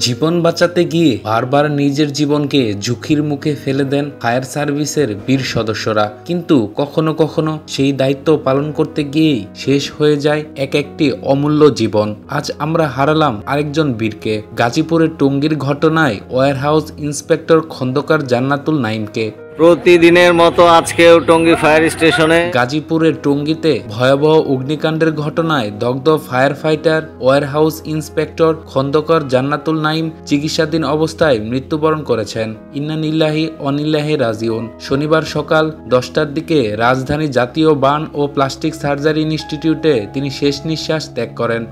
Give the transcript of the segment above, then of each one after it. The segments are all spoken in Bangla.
জীবন বাঁচাতে গিয়ে বারবার নিজের জীবনকে ঝুঁকির মুখে ফেলে দেন ফায়ার সার্ভিসের বীর সদস্যরা, কিন্তু কখনো কখনো সেই দায়িত্ব পালন করতে গিয়েই শেষ হয়ে যায় একটি অমূল্য জীবন। আজ আমরা হারালাম আরেকজন বীরকে, গাজীপুরের টঙ্গীর ঘটনায় ওয়্যারহাউস ইন্সপেক্টর খন্দকার জান্নাতুল নাইমকে। প্রতিদিনের মতো আজকেও টঙ্গী ফায়ার স্টেশনে গাজীপুরের টঙ্গীতে ভয়াবহ অগ্নিকাণ্ডের ঘটনায় দগ্ধ fire fighter warehouse inspector Khandaker Jannatul Naim চিকিৎসাধীন অবস্থায় মৃত্যুবরণ করেছেন। ইন্না লিল্লাহি অনিল্লাহি রাজিউন। শনিবার সকাল 10টার দিকে রাজধানী জাতীয় বার্ন ও প্লাস্টিক সার্জারি ইনস্টিটিউটে তিনি শেষ নিঃশ্বাস ত্যাগ করেন।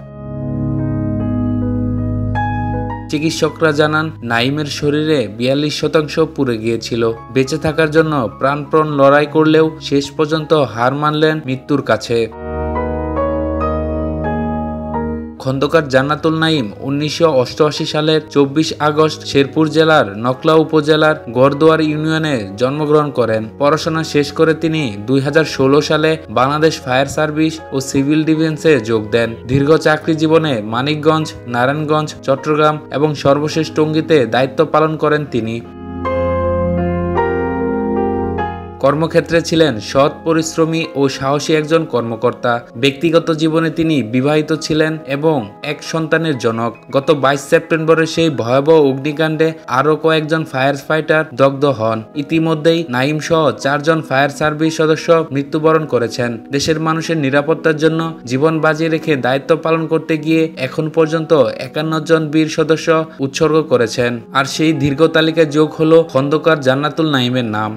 চিকিৎসকরা জানান, নাইমের শরীরে 42% পুড়ে গিয়েছিল। বেঁচে থাকার জন্য প্রাণপণ লড়াই করলেও শেষ পর্যন্ত হার মানলেন মৃত্যুর কাছে। খন্দকার জান্নাতুল নাইম 1988 সালের 24 আগস্ট শেরপুর জেলার নকলা উপজেলার গড়দুয়ার ইউনিয়নে জন্মগ্রহণ করেন। পড়াশোনা শেষ করে তিনি 2016 সালে বাংলাদেশ ফায়ার সার্ভিস ও সিভিল ডিফেন্সে যোগ দেন। দীর্ঘ চাকরি জীবনে মানিকগঞ্জ, নারায়ণগঞ্জ, চট্টগ্রাম এবং সর্বশেষ টঙ্গীতে দায়িত্ব পালন করেন তিনি। কর্মক্ষেত্রে ছিলেন সৎ, পরিশ্রমী ও সাহসী একজন কর্মকর্তা। ব্যক্তিগত জীবনে তিনি বিবাহিত ছিলেন এবং এক সন্তানের জনক। গত 22 সেপ্টেম্বরের সেই ভয়াবহ অগ্নিকাণ্ডে আরও কয়েকজন ফায়ার ফাইটার দগ্ধ হন। ইতিমধ্যেই নাইম সহ 4 জন ফায়ার সার্ভিস সদস্য মৃত্যুবরণ করেছেন। দেশের মানুষের নিরাপত্তার জন্য জীবন বাজি রেখে দায়িত্ব পালন করতে গিয়ে এখন পর্যন্ত 51 জন বীর সদস্য উৎসর্গ করেছেন। আর সেই দীর্ঘ তালিকায় যোগ হলো খন্দকার জান্নাতুল নাইমের নাম।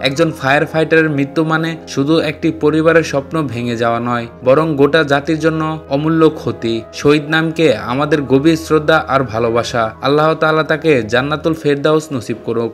একজন ফায়ার ফাইটারের মৃত্যু মানে শুধু একটি পরিবারের স্বপ্ন ভেঙে যাওয়া নয়, বরং গোটা জাতির জন্য অমূল্য ক্ষতি। শহীদ নামকে আমাদের গভীর শ্রদ্ধা আর ভালোবাসা। আল্লাহ তাআলা তাকে জান্নাতুল ফেরদাউস নসিব করুক।